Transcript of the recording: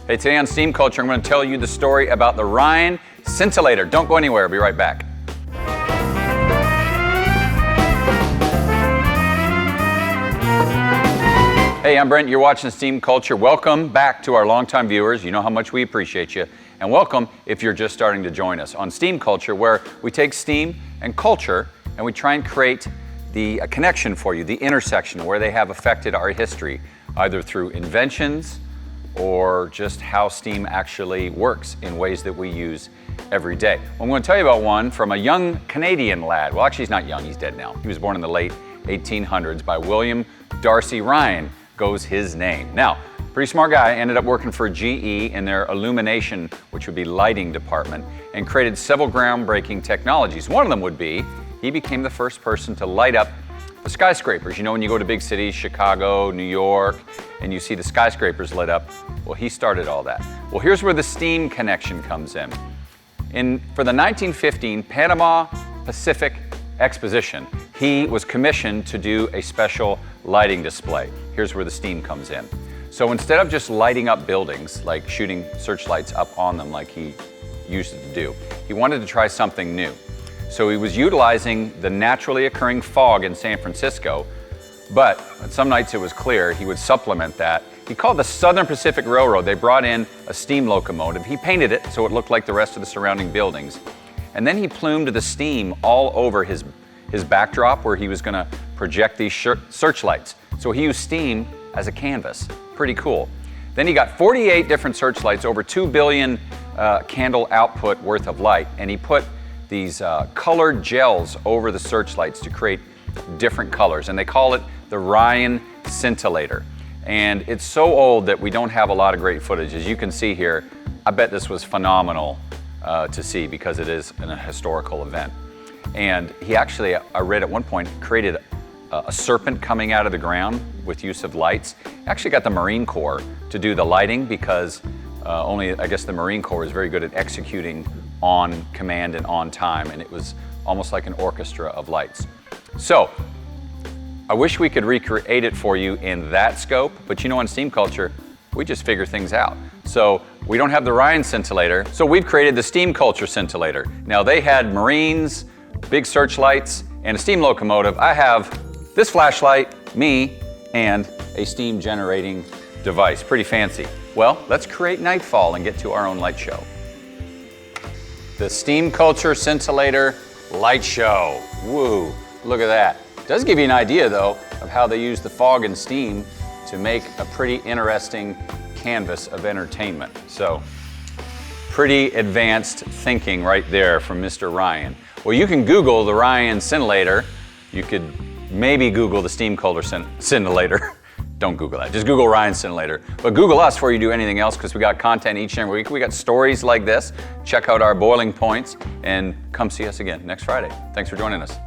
Hey, today on Steam Culture, I'm going to tell you the story about the Ryan Scintillator. Don't go anywhere. I'll be right back. Hey, I'm Brent. You're watching Steam Culture. Welcome back to our longtime viewers. You know how much we appreciate you. And welcome if you're just starting to join us on Steam Culture, where we take steam and culture and we try and create the connection for you, the intersection where they have affected our history, either through inventions or just how steam actually works in ways that we use every day. I'm going to tell you about one from a young Canadian lad. Well, actually, he's not young, he's dead now. He was born in the late 1800s by William Darcy Ryan, goes his name. Now, pretty smart guy, ended up working for GE in their illumination, which would be lighting department, and created several groundbreaking technologies. One of them would be, he became the first person to light up the skyscrapers. You know, when you go to big cities, Chicago, New York, and you see the skyscrapers lit up, well, he started all that. Well, here's where the steam connection comes in. For the 1915 Panama-Pacific Exposition, he was commissioned to do a special lighting display. Here's where the steam comes in. So instead of just lighting up buildings, like shooting searchlights up on them like he used to do, he wanted to try something new. So he was utilizing the naturally occurring fog in San Francisco, but some nights it was clear. He would supplement that. He called the Southern Pacific Railroad. They brought in a steam locomotive. He painted it so it looked like the rest of the surrounding buildings. And then he plumed the steam all over his backdrop where he was going to project these searchlights. So he used steam as a canvas. Pretty cool. Then he got 48 different searchlights, over 2 billion candle output worth of light, and he put these colored gels over the searchlights to create different colors, and they call it the Ryan Scintillator. And it's so old that we don't have a lot of great footage. As you can see here, I bet this was phenomenal to see because it is a historical event. And he actually, I read at one point, created a serpent coming out of the ground with use of lights. He actually got the Marine Corps to do the lighting because only, I guess, the Marine Corps is very good at executing on command and on time, and it was almost like an orchestra of lights. So, I wish we could recreate it for you in that scope, but you know, in Steam Culture, we just figure things out. So, we don't have the Ryan Scintillator, so we've created the Steam Culture Scintillator. Now, they had Marines, big searchlights, and a steam locomotive. I have this flashlight, me, and a steam generating device. Pretty fancy. Well, let's create nightfall and get to our own light show. The Steam Culture Scintillator Light Show. Woo, look at that. Does give you an idea, though, of how they use the fog and steam to make a pretty interesting canvas of entertainment. So, pretty advanced thinking right there from Mr. Ryan. Well, you can Google the Ryan Scintillator. You could maybe Google the Steam Culture Scintillator. Don't Google that, just Google Ryan Scintillator. But Google us before you do anything else, because we got content each and every week. We got stories like this. Check out our boiling points and come see us again next Friday. Thanks for joining us.